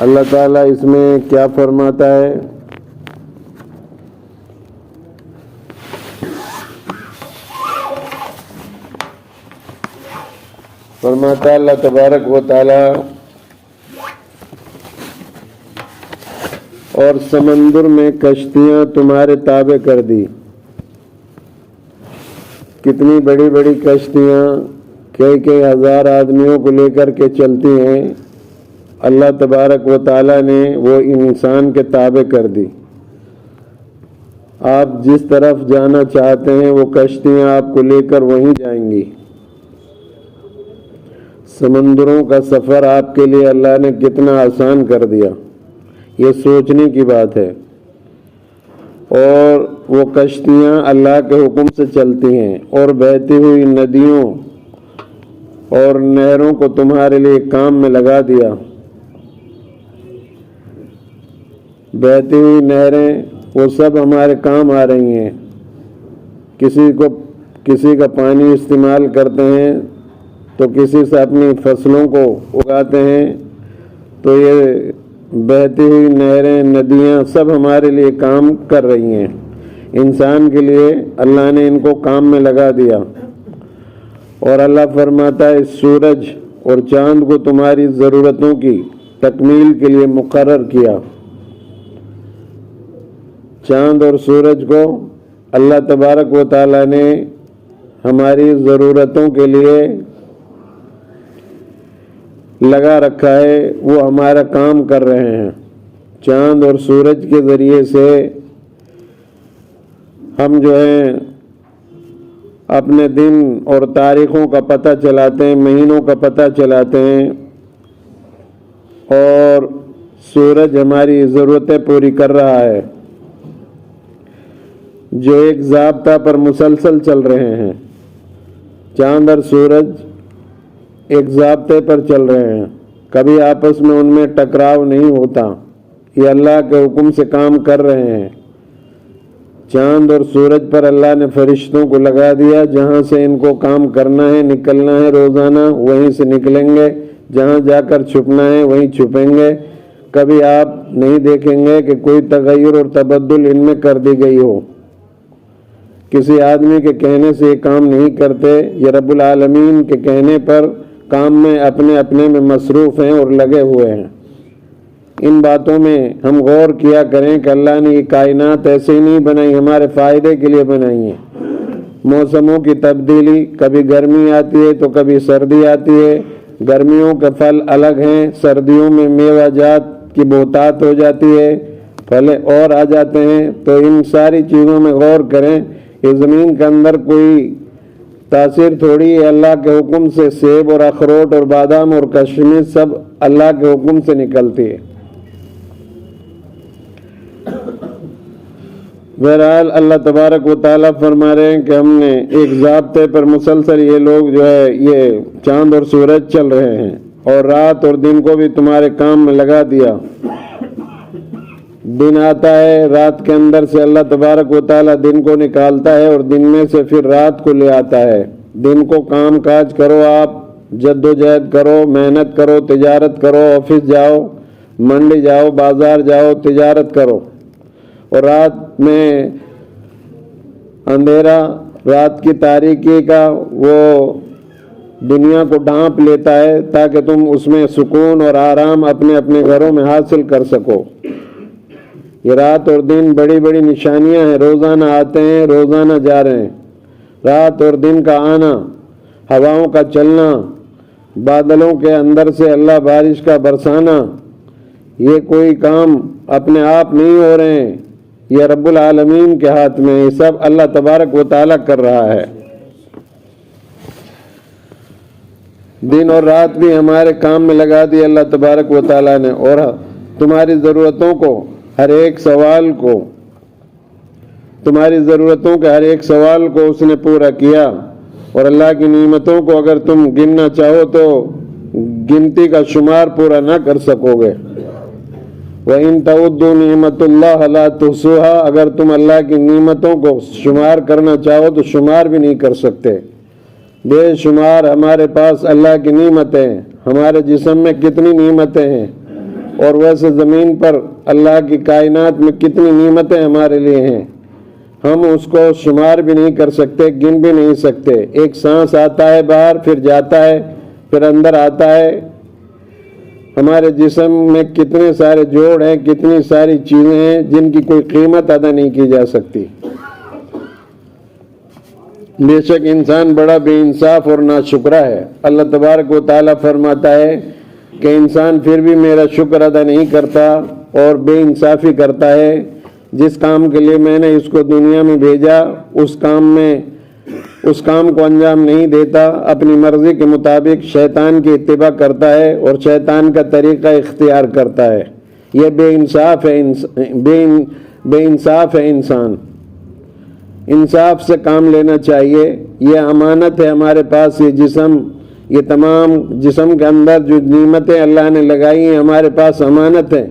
اللہ تعالیٰ اس میں کیا فرماتا ہے؟ فرماتا ہے اللہ تبارک و تعالیٰ اور سمندر میں کشتیاں تمہارے تابع کر دی. کتنی بڑی بڑی کشتیاں کئی ہزار آدمیوں کو لے کر کے چلتی ہیں. اللہ تبارک و تعالیٰ نے وہ انسان کے تابع کر دی. آپ جس طرف جانا چاہتے ہیں وہ کشتیاں آپ کو لے کر وہیں جائیں گی. سمندروں کا سفر آپ کے لیے اللہ نے کتنا آسان کر دیا، یہ سوچنے کی بات ہے. اور وہ کشتیاں اللہ کے حکم سے چلتی ہیں اور بہتی ہوئی ندیوں اور نہروں کو تمہارے لیے کام میں لگا دیا. بہتی ہوئی نہریں وہ سب ہمارے کام آ رہی ہیں. کسی کا پانی استعمال کرتے ہیں تو کسی سے اپنی فصلوں کو اگاتے ہیں. تو یہ بہتی ہوئی نہریں ندیاں سب ہمارے لیے کام کر رہی ہیں. انسان کے لیے اللہ نے ان کو کام میں لگا دیا. اور اللہ فرماتا ہے سورج اور چاند کو تمہاری ضرورتوں کی تکمیل کے لیے مقرر کیا. چاند اور سورج کو اللہ تبارک و تعالیٰ نے ہماری ضرورتوں کے لیے لگا رکھا ہے، وہ ہمارا کام کر رہے ہیں. چاند اور سورج کے ذریعے سے ہم جو ہیں اپنے دن اور تاریخوں کا پتہ چلاتے ہیں، مہینوں کا پتہ چلاتے ہیں. اور سورج ہماری ضرورتیں پوری کر رہا ہے، جو ایک ضابطہ پر مسلسل چل رہے ہیں. چاند اور سورج ایک ضابطے پر چل رہے ہیں، کبھی آپس میں ان میں ٹکراؤ نہیں ہوتا. یہ اللہ کے حکم سے کام کر رہے ہیں. چاند اور سورج پر اللہ نے فرشتوں کو لگا دیا، جہاں سے ان کو کام کرنا ہے، نکلنا ہے روزانہ وہیں سے نکلیں گے، جہاں جا کر چھپنا ہے وہیں چھپیں گے. کبھی آپ نہیں دیکھیں گے کہ کوئی تغیر اور تبدل ان میں کر دی گئی ہو. کسی آدمی کے کہنے سے یہ کام نہیں کرتے، یہ رب العالمین کے کہنے پر کام میں اپنے میں مصروف ہیں اور لگے ہوئے ہیں. ان باتوں میں ہم غور کیا کریں کہ اللہ نے یہ کائنات ایسے ہی نہیں بنائی، ہمارے فائدے کے لیے بنائی ہیں. موسموں کی تبدیلی، کبھی گرمی آتی ہے تو کبھی سردی آتی ہے. گرمیوں کے پھل الگ ہیں، سردیوں میں میوہ جات کی بہتات ہو جاتی ہے، پھل اور آ جاتے ہیں. تو ان ساری چیزوں میں غور کریں. یہ زمین کے اندر کوئی تاثیر تھوڑی ہے، اللہ کے حکم سے سیب اور اخروٹ اور بادام اور کشمش سب اللہ کے حکم سے نکلتی ہے. بہرحال اللہ تبارک و تعالیٰ فرما رہے ہیں کہ ہم نے ایک ضابطے پر مسلسل یہ لوگ جو ہے یہ چاند اور سورج چل رہے ہیں، اور رات اور دن کو بھی تمہارے کام میں لگا دیا. دن آتا ہے، رات کے اندر سے اللہ تبارک و تعالیٰ دن کو نکالتا ہے اور دن میں سے پھر رات کو لے آتا ہے. دن کو کام کاج کرو، آپ جد و جہد کرو، محنت کرو، تجارت کرو، آفس جاؤ، منڈی جاؤ، بازار جاؤ، تجارت کرو. اور رات میں اندھیرا، رات کی تاریکی کا وہ دنیا کو ڈھانپ لیتا ہے تاکہ تم اس میں سکون اور آرام اپنے اپنے گھروں میں حاصل کر سکو. یہ رات اور دن بڑی بڑی نشانیاں ہیں، روزانہ آتے ہیں، روزانہ جا رہے ہیں. رات اور دن کا آنا، ہواؤں کا چلنا، بادلوں کے اندر سے اللہ بارش کا برسانا، یہ کوئی کام اپنے آپ نہیں ہو رہے ہیں، یہ رب العالمین کے ہاتھ میں، یہ سب اللہ تبارک و تعالیٰ کر رہا ہے. دن اور رات بھی ہمارے کام میں لگا دی اللہ تبارک و تعالیٰ نے. اور تمہاری ضرورتوں کو، ہر ایک سوال کو، تمہاری ضرورتوں کے ہر ایک سوال کو اس نے پورا کیا. اور اللہ کی نعمتوں کو اگر تم گننا چاہو تو گنتی کا شمار پورا نہ کر سکو گے. وَإِن تَعُدُّوا نِعْمَتَ اللَّهِ لَا تُحْصُوهَا، اگر تم اللہ کی نعمتوں کو شمار کرنا چاہو تو شمار بھی نہیں کر سکتے. بے شمار ہمارے پاس اللہ کی نعمتیں ہیں. ہمارے جسم میں کتنی نعمتیں ہیں، اور ویسے زمین پر اللہ کی کائنات میں کتنی نعمتیں ہمارے لیے ہیں، ہم اس کو شمار بھی نہیں کر سکتے، گن بھی نہیں سکتے۔ ایک سانس آتا ہے باہر، پھر جاتا ہے، پھر اندر آتا ہے۔ ہمارے جسم میں کتنے سارے جوڑ ہیں، کتنی ساری چیزیں ہیں جن کی کوئی قیمت ادا نہیں کی جا سکتی۔ بے شک انسان بڑا بے انصاف اور ناشکرا ہے۔ اللہ تبارک و تعالیٰ فرماتا ہے کہ انسان پھر بھی میرا شکر ادا نہیں کرتا اور بے انصافی کرتا ہے۔ جس کام کے لیے میں نے اس کو دنیا میں بھیجا اس کام کو انجام نہیں دیتا، اپنی مرضی کے مطابق شیطان کی اتباع کرتا ہے اور شیطان کا طریقہ اختیار کرتا ہے۔ یہ بے انصاف ہے انسان۔ انصاف سے کام لینا چاہیے۔ یہ امانت ہے ہمارے پاس، یہ تمام جسم کے اندر جو نعمتیں اللہ نے لگائی ہیں ہمارے پاس امانت ہے۔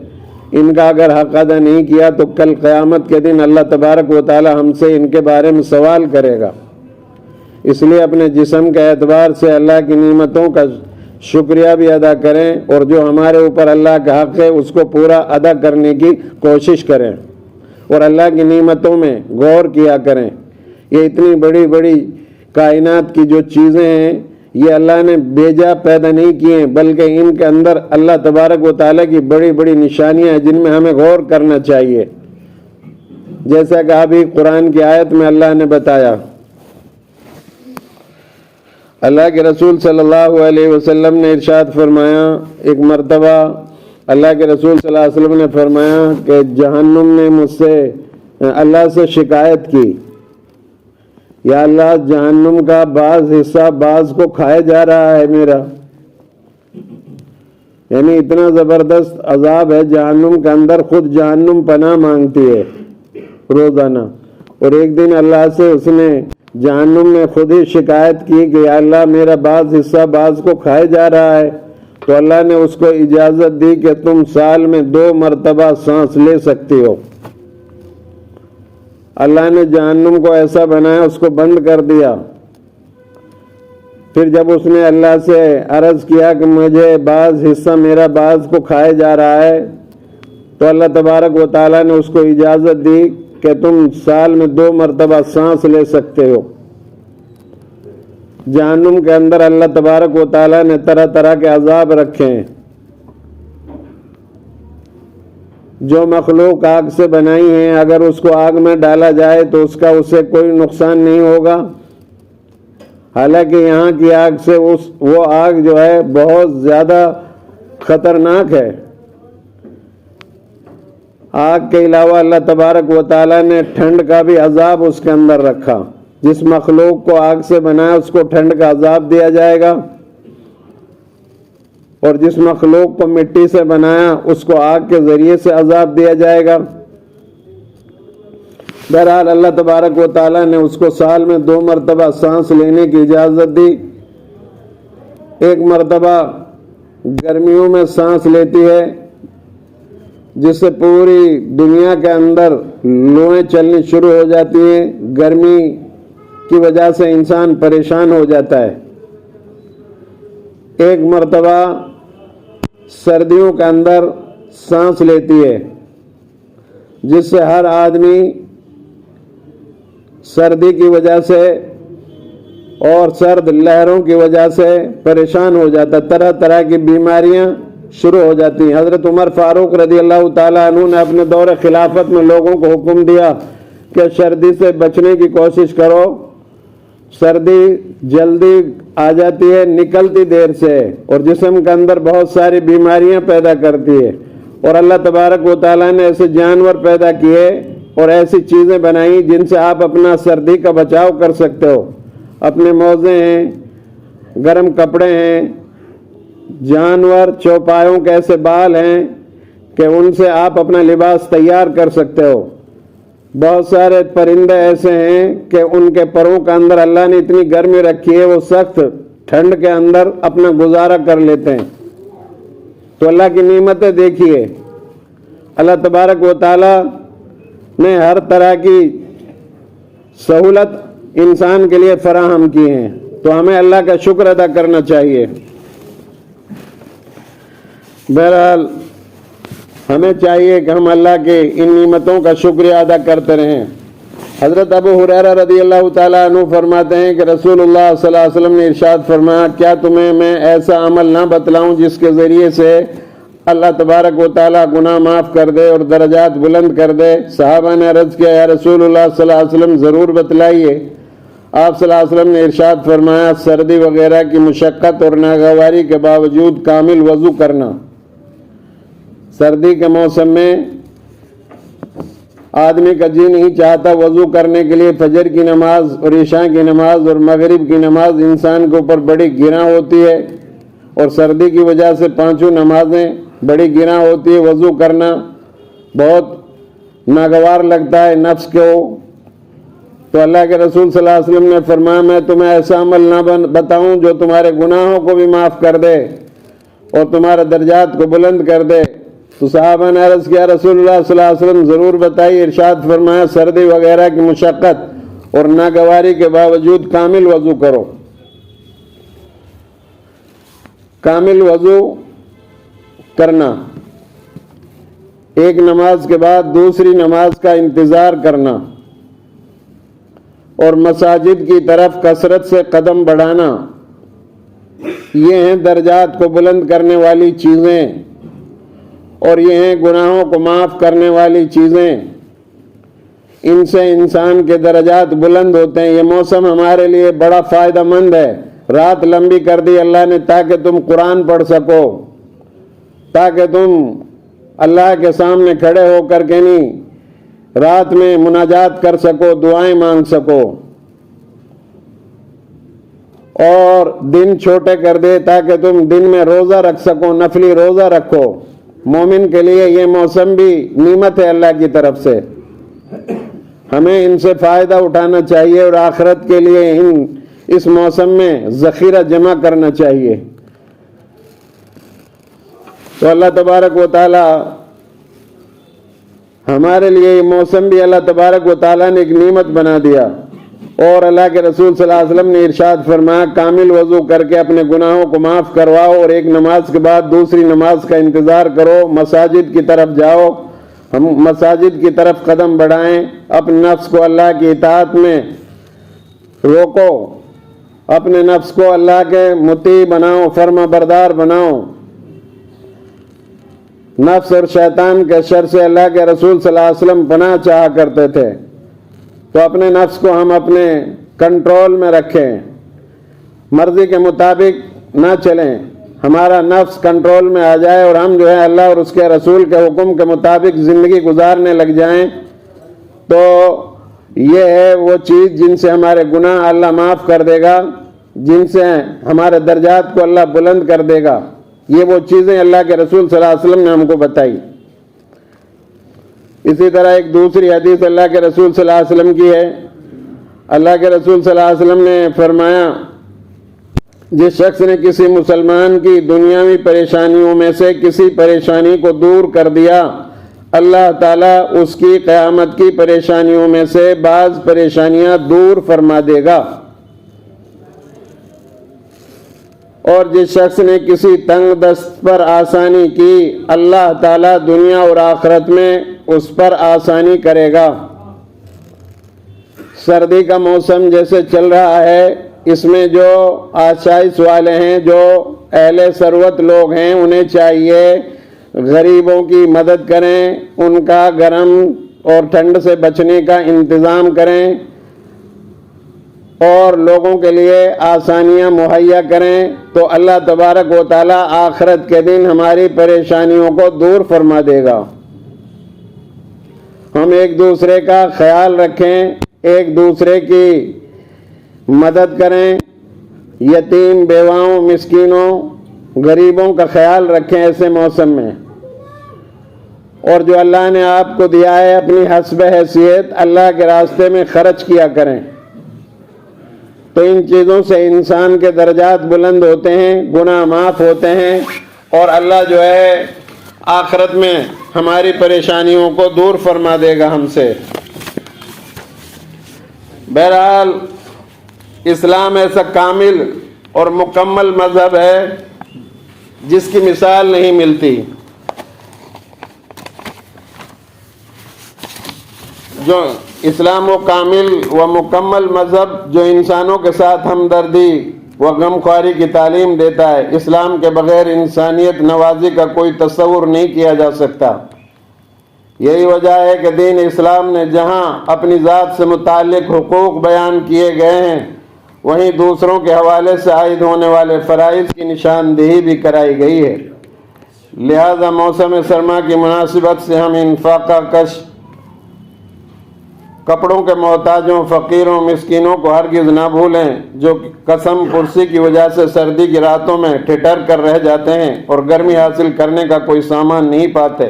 ان کا اگر حق ادا نہیں کیا تو کل قیامت کے دن اللہ تبارک و تعالی ہم سے ان کے بارے میں سوال کرے گا۔ اس لیے اپنے جسم کے اعتبار سے اللہ کی نعمتوں کا شکریہ بھی ادا کریں، اور جو ہمارے اوپر اللہ کا حق ہے اس کو پورا ادا کرنے کی کوشش کریں، اور اللہ کی نعمتوں میں غور کیا کریں۔ یہ اتنی بڑی بڑی کائنات کی جو چیزیں ہیں یہ اللہ نے بیجا پیدا نہیں کیے ہیں، بلکہ ان کے اندر اللہ تبارک و تعالیٰ کی بڑی بڑی نشانیاں ہیں جن میں ہمیں غور کرنا چاہیے۔ جیسا کہ ابھی قرآن کی آیت میں اللہ نے بتایا، اللہ کے رسول صلی اللہ علیہ وسلم نے ارشاد فرمایا، ایک مرتبہ اللہ کے رسول صلی اللہ علیہ وسلم نے فرمایا کہ جہنم نے مجھ سے اللہ سے شکایت کی، یا اللہ جہنم کا بعض حصہ بعض کو کھائے جا رہا ہے میرا، یعنی اتنا زبردست عذاب ہے جہنم کے اندر، خود جہنم پناہ مانگتی ہے روزانہ۔ اور ایک دن اللہ سے اس نے جہنم نے خود ہی شکایت کی کہ یا اللہ میرا بعض حصہ بعض کو کھائے جا رہا ہے، تو اللہ نے اس کو اجازت دی کہ تم سال میں 2 مرتبہ سانس لے سکتی ہو۔ اللہ نے جہنم کو ایسا بنایا، اس کو بند کر دیا۔ پھر جب اس نے اللہ سے عرض کیا کہ مجھے بعض حصہ میرا بعض کو کھائے جا رہا ہے، تو اللہ تبارک و تعالیٰ نے اس کو اجازت دی کہ تم سال میں 2 مرتبہ سانس لے سکتے ہو۔ جہنم کے اندر اللہ تبارک و تعالیٰ نے طرح طرح کے عذاب رکھے ہیں۔ جو مخلوق آگ سے بنائی ہیں، اگر اس کو آگ میں ڈالا جائے تو اسے کوئی نقصان نہیں ہوگا، حالانکہ یہاں کی آگ سے وہ آگ جو ہے بہت زیادہ خطرناک ہے۔ آگ کے علاوہ اللہ تبارک و تعالیٰ نے ٹھنڈ کا بھی عذاب اس کے اندر رکھا۔ جس مخلوق کو آگ سے بنایا اس کو ٹھنڈ کا عذاب دیا جائے گا، اور جس مخلوق کو مٹی سے بنایا اس کو آگ کے ذریعے سے عذاب دیا جائے گا۔ بہرحال اللہ تبارک و تعالیٰ نے اس کو سال میں 2 مرتبہ سانس لینے کی اجازت دی۔ ایک مرتبہ گرمیوں میں سانس لیتی ہے، جس سے پوری دنیا کے اندر لوئیں چلنی شروع ہو جاتی ہیں، گرمی کی وجہ سے انسان پریشان ہو جاتا ہے۔ ایک مرتبہ سردیوں کے اندر سانس لیتی ہے، جس سے ہر آدمی سردی کی وجہ سے اور سرد لہروں کی وجہ سے پریشان ہو جاتا ہے، طرح طرح کی بیماریاں شروع ہو جاتی ہیں۔ حضرت عمر فاروق رضی اللہ تعالیٰ عنہ نے اپنے دور خلافت میں لوگوں کو حکم دیا کہ سردی سے بچنے کی کوشش کرو، سردی جلدی آ جاتی ہے، نکلتی دیر سے، اور جسم کے اندر بہت ساری بیماریاں پیدا کرتی ہے۔ اور اللہ تبارک و تعالیٰ نے ایسے جانور پیدا کیے اور ایسی چیزیں بنائی جن سے آپ اپنا سردی کا بچاؤ کر سکتے ہو۔ اپنے موزے ہیں، گرم کپڑے ہیں، جانور چوپایوں کے ایسے بال ہیں کہ ان سے آپ اپنا لباس تیار کر سکتے ہو۔ بہت سارے پرندے ایسے ہیں کہ ان کے پروں کے اندر اللہ نے اتنی گرمی رکھی ہے، وہ سخت ٹھنڈ کے اندر اپنا گزارا کر لیتے ہیں۔ تو اللہ کی نعمتیں دیکھیے، اللہ تبارک و تعالی نے ہر طرح کی سہولت انسان کے لیے فراہم کی ہیں، تو ہمیں اللہ کا شکر ادا کرنا چاہیے۔ بہرحال ہمیں چاہیے کہ ہم اللہ کے ان نعمتوں کا شکریہ ادا کرتے رہیں۔ حضرت ابو ہریرہ رضی اللہ تعالیٰ عنہ فرماتے ہیں کہ رسول اللہ صلی اللہ علیہ وسلم نے ارشاد فرمایا، کیا تمہیں میں ایسا عمل نہ بتلاؤں جس کے ذریعے سے اللہ تبارک و تعالیٰ گناہ معاف کر دے اور درجات بلند کر دے؟ صحابہ نے عرض کیا، یا رسول اللہ صلی اللہ علیہ وسلم ضرور بتلائیے۔ آپ صلی اللہ علیہ وسلم نے ارشاد فرمایا، سردی وغیرہ کی مشقت اور ناگواری کے باوجود کامل وضو کرنا۔ سردی کے موسم میں آدمی کا جی نہیں چاہتا وضو کرنے کے لیے۔ فجر کی نماز اور عشاء کی نماز اور مغرب کی نماز انسان کے اوپر بڑی گراں ہوتی ہے، اور سردی کی وجہ سے پانچوں نمازیں بڑی گراں ہوتی ہے۔ وضو کرنا بہت ناگوار لگتا ہے نفس کو، تو اللہ کے رسول صلی اللہ علیہ وسلم نے فرمایا، میں تمہیں ایسا عمل نہ بتاؤں جو تمہارے گناہوں کو بھی معاف کر دے اور تمہارے درجات کو بلند کر دے؟ تو صحابہ نے عرض کیا، رسول اللہ صلی اللہ علیہ وسلم ضرور بتائیے۔ ارشاد فرمایا، سردی وغیرہ کی مشقت اور ناگواری کے باوجود کامل وضو کرو۔ کامل وضو کرنا، ایک نماز کے بعد دوسری نماز کا انتظار کرنا، اور مساجد کی طرف کثرت سے قدم بڑھانا، یہ ہیں درجات کو بلند کرنے والی چیزیں، اور یہ ہیں گناہوں کو معاف کرنے والی چیزیں۔ ان سے انسان کے درجات بلند ہوتے ہیں۔ یہ موسم ہمارے لیے بڑا فائدہ مند ہے۔ رات لمبی کر دی اللہ نے تاکہ تم قرآن پڑھ سکو، تاکہ تم اللہ کے سامنے کھڑے ہو کر کے نہیں رات میں مناجات کر سکو، دعائیں مانگ سکو، اور دن چھوٹے کر دے تاکہ تم دن میں روزہ رکھ سکو، نفلی روزہ رکھو۔ مومن کے لیے یہ موسم بھی نعمت ہے اللہ کی طرف سے، ہمیں ان سے فائدہ اٹھانا چاہیے اور آخرت کے لیے اس موسم میں ذخیرہ جمع کرنا چاہیے۔ تو اللہ تبارک و تعالی ہمارے لیے یہ موسم بھی اللہ تبارک و تعالیٰ نے ایک نعمت بنا دیا، اور اللہ کے رسول صلی اللہ علیہ وسلم نے ارشاد فرمایا، کامل وضو کر کے اپنے گناہوں کو معاف کرواؤ، اور ایک نماز کے بعد دوسری نماز کا انتظار کرو، مساجد کی طرف جاؤ، ہم مساجد کی طرف قدم بڑھائیں، اپنے نفس کو اللہ کی اطاعت میں روکو، اپنے نفس کو اللہ کے مطیع بناؤ، فرما بردار بناؤ۔ نفس اور شیطان کے شر سے اللہ کے رسول صلی اللہ علیہ وسلم پناہ چاہا کرتے تھے، تو اپنے نفس کو ہم اپنے کنٹرول میں رکھیں، مرضی کے مطابق نہ چلیں، ہمارا نفس کنٹرول میں آ جائے اور ہم جو ہے اللہ اور اس کے رسول کے حکم کے مطابق زندگی گزارنے لگ جائیں، تو یہ ہے وہ چیز جن سے ہمارے گناہ اللہ معاف کر دے گا، جن سے ہمارے درجات کو اللہ بلند کر دے گا۔ یہ وہ چیزیں اللہ کے رسول صلی اللہ علیہ وسلم نے ہم کو بتائی۔ اسی طرح ایک دوسری حدیث اللہ کے رسول صلی اللہ علیہ وسلم کی ہے۔ اللہ کے رسول صلی اللہ علیہ وسلم نے فرمایا، جس شخص نے کسی مسلمان کی دنیاوی پریشانیوں میں سے کسی پریشانی کو دور کر دیا، اللہ تعالیٰ اس کی قیامت کی پریشانیوں میں سے بعض پریشانیاں دور فرما دے گا، اور جس شخص نے کسی تنگ دست پر آسانی کی، اللہ تعالیٰ دنیا اور آخرت میں اس پر آسانی کرے گا۔ سردی کا موسم جیسے چل رہا ہے، اس میں جو آسائش والے ہیں، جو اہل ثروت لوگ ہیں، انہیں چاہیے غریبوں کی مدد کریں، ان کا گرم اور ٹھنڈ سے بچنے کا انتظام کریں، اور لوگوں کے لیے آسانیاں مہیا کریں، تو اللہ تبارک و تعالیٰ آخرت کے دن ہماری پریشانیوں کو دور فرما دے گا۔ ہم ایک دوسرے کا خیال رکھیں، ایک دوسرے کی مدد کریں، یتیم بیواؤں مسکینوں غریبوں کا خیال رکھیں ایسے موسم میں، اور جو اللہ نے آپ کو دیا ہے اپنی حسب حیثیت اللہ کے راستے میں خرچ کیا کریں۔ تو ان چیزوں سے انسان کے درجات بلند ہوتے ہیں، گناہ معاف ہوتے ہیں، اور اللہ جو ہے آخرت میں ہماری پریشانیوں کو دور فرما دے گا ہم سے۔ بہرحال اسلام ایسا کامل اور مکمل مذہب ہے جس کی مثال نہیں ملتی۔ جو اسلام و کامل و مکمل مذہب جو انسانوں کے ساتھ ہمدردی و غمخواری کی تعلیم دیتا ہے، اسلام کے بغیر انسانیت نوازی کا کوئی تصور نہیں کیا جا سکتا۔ یہی وجہ ہے کہ دین اسلام نے جہاں اپنی ذات سے متعلق حقوق بیان کیے گئے ہیں، وہیں دوسروں کے حوالے سے عائد ہونے والے فرائض کی نشاندہی بھی کرائی گئی ہے۔ لہذا موسم سرما کی مناسبت سے ہم انفاقہ کش، کپڑوں کے محتاجوں، فقیروں، مسکینوں کو ہرگز نہ بھولیں، جو قسم پرسی کی وجہ سے سردی کی راتوں میں ٹھٹر کر رہ جاتے ہیں اور گرمی حاصل کرنے کا کوئی سامان نہیں پاتے۔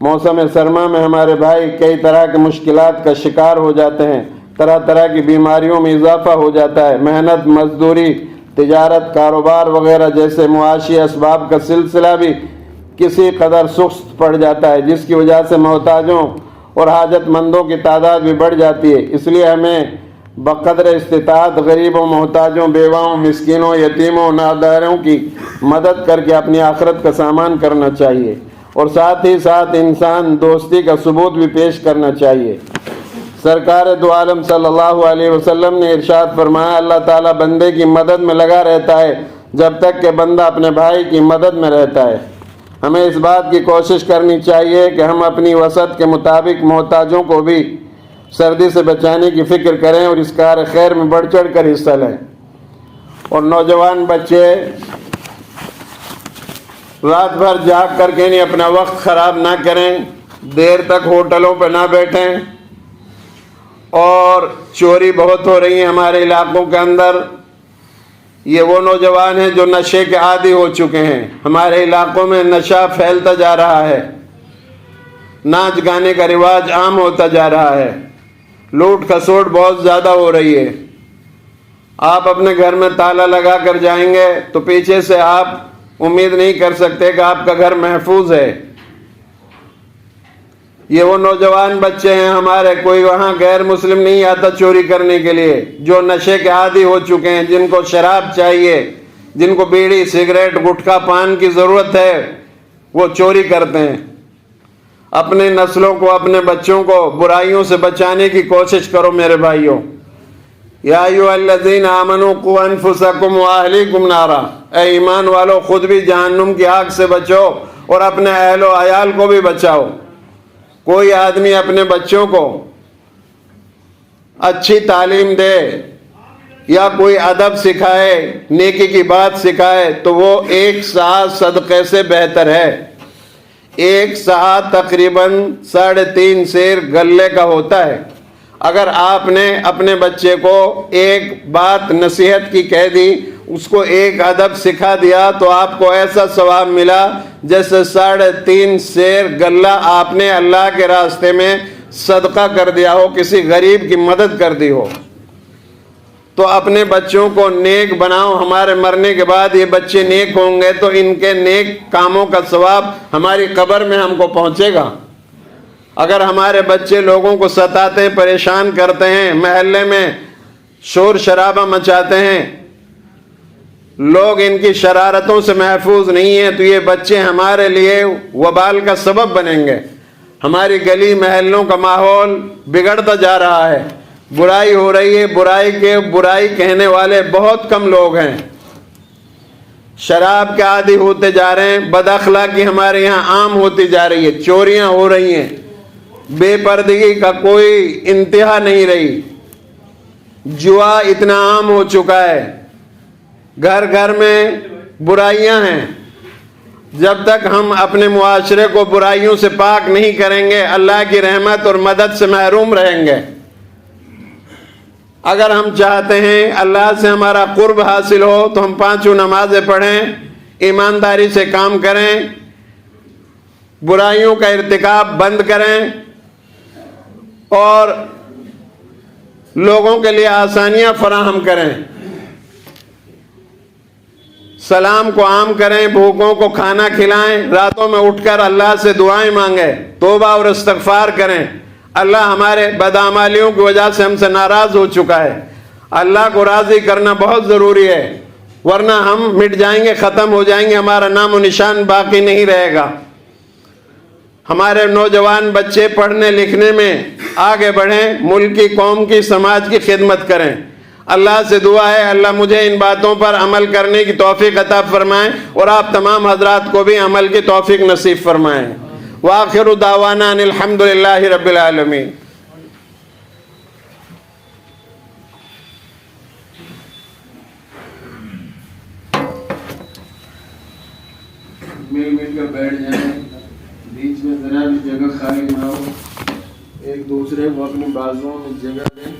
موسم سرما میں ہمارے بھائی کئی طرح کی مشکلات کا شکار ہو جاتے ہیں، طرح طرح کی بیماریوں میں اضافہ ہو جاتا ہے، محنت، مزدوری، تجارت، کاروبار وغیرہ جیسے معاشی اسباب کا سلسلہ بھی کسی قدر سست پڑ جاتا ہے، جس کی وجہ سے محتاجوں اور حاجت مندوں کی تعداد بھی بڑھ جاتی ہے۔ اس لیے ہمیں بقدر استطاعت غریبوں، محتاجوں، بیواؤں، مسکینوں، یتیموں، ناداروں کی مدد کر کے اپنی آخرت کا سامان کرنا چاہیے، اور ساتھ ہی ساتھ انسان دوستی کا ثبوت بھی پیش کرنا چاہیے۔ سرکار دو عالم صلی اللہ علیہ وسلم نے ارشاد فرمایا، اللہ تعالیٰ بندے کی مدد میں لگا رہتا ہے جب تک کہ بندہ اپنے بھائی کی مدد میں رہتا ہے۔ ہمیں اس بات کی کوشش کرنی چاہیے کہ ہم اپنی وسعت کے مطابق محتاجوں کو بھی سردی سے بچانے کی فکر کریں اور اس کار خیر میں بڑھ چڑھ کر حصہ لیں۔ اور نوجوان بچے رات بھر جاگ کر کے اپنا وقت خراب نہ کریں، دیر تک ہوٹلوں پہ نہ بیٹھیں، اور چوری بہت ہو رہی ہیں ہمارے علاقوں کے اندر۔ یہ وہ نوجوان ہیں جو نشے کے عادی ہو چکے ہیں۔ ہمارے علاقوں میں نشہ پھیلتا جا رہا ہے، ناچ گانے کا رواج عام ہوتا جا رہا ہے، لوٹ کھسوٹ بہت زیادہ ہو رہی ہے۔ آپ اپنے گھر میں تالا لگا کر جائیں گے تو پیچھے سے آپ امید نہیں کر سکتے کہ آپ کا گھر محفوظ ہے۔ یہ وہ نوجوان بچے ہیں ہمارے، کوئی وہاں غیر مسلم نہیں آتا چوری کرنے کے لیے، جو نشے کے عادی ہو چکے ہیں، جن کو شراب چاہیے، جن کو بیڑی، سگریٹ، گٹکا، پان کی ضرورت ہے، وہ چوری کرتے ہیں۔ اپنے نسلوں کو، اپنے بچوں کو برائیوں سے بچانے کی کوشش کرو میرے بھائیوں۔ یا ایھا الذین آمنوا قوا انفسکم واہلیکم نارا، اے ایمان والو خود بھی جہنم کی آگ سے بچو اور اپنے اہل و عیال کو بھی بچاؤ۔ کوئی آدمی اپنے بچوں کو اچھی تعلیم دے یا کوئی ادب سکھائے، نیکی کی بات سکھائے، تو وہ 1 ساعت صدقے سے بہتر ہے۔ 1 ساعت تقریباً 3.5 سیر غلے کا ہوتا ہے۔ اگر آپ نے اپنے بچے کو ایک بات نصیحت کی کہہ دی، اس کو ایک ادب سکھا دیا، تو آپ کو ایسا ثواب ملا جیسے 3.5 سیر غلہ آپ نے اللہ کے راستے میں صدقہ کر دیا ہو، کسی غریب کی مدد کر دی ہو۔ تو اپنے بچوں کو نیک بناؤ۔ ہمارے مرنے کے بعد یہ بچے نیک ہوں گے تو ان کے نیک کاموں کا ثواب ہماری قبر میں ہم کو پہنچے گا۔ اگر ہمارے بچے لوگوں کو ستاتے ہیں، پریشان کرتے ہیں، محلے میں شور شرابہ مچاتے ہیں، لوگ ان کی شرارتوں سے محفوظ نہیں ہیں، تو یہ بچے ہمارے لیے وبال کا سبب بنیں گے۔ ہماری گلی محلوں کا ماحول بگڑتا جا رہا ہے، برائی ہو رہی ہے، برائی کہنے والے بہت کم لوگ ہیں۔ شراب کے عادی ہوتے جا رہے ہیں، بد اخلاقی ہمارے یہاں عام ہوتی جا رہی ہے، چوریاں ہو رہی ہیں، بے پردگی کا کوئی انتہا نہیں رہی، جوا اتنا عام ہو چکا ہے، گھر گھر میں برائیاں ہیں۔ جب تک ہم اپنے معاشرے کو برائیوں سے پاک نہیں کریں گے، اللہ کی رحمت اور مدد سے محروم رہیں گے۔ اگر ہم چاہتے ہیں اللہ سے ہمارا قرب حاصل ہو تو ہم 5 نمازیں پڑھیں، ایمانداری سے کام کریں، برائیوں کا ارتکاب بند کریں، اور لوگوں کے لیے آسانیاں فراہم کریں، سلام کو عام کریں، بھوکوں کو کھانا کھلائیں، راتوں میں اٹھ کر اللہ سے دعائیں مانگیں، توبہ اور استغفار کریں۔ اللہ ہمارے بدعمالیوں کی وجہ سے ہم سے ناراض ہو چکا ہے۔ اللہ کو راضی کرنا بہت ضروری ہے، ورنہ ہم مٹ جائیں گے، ختم ہو جائیں گے، ہمارا نام و نشان باقی نہیں رہے گا۔ ہمارے نوجوان بچے پڑھنے لکھنے میں آگے بڑھیں، ملک کی، قوم کی، سماج کی خدمت کریں۔ اللہ سے دعا ہے اللہ مجھے ان باتوں پر عمل کرنے کی توفیق عطا فرمائیں اور آپ تمام حضرات کو بھی عمل کی توفیق نصیب فرمائیں۔ وآخر دعوانا ان الحمدللہ رب العالمین۔ مل کر بیٹھ جائیں، بیچ میں ذرا بھی جگہ خالی نہ ہو، ایک دوسرے کو اپنی بازوؤں میں جگہ دیں۔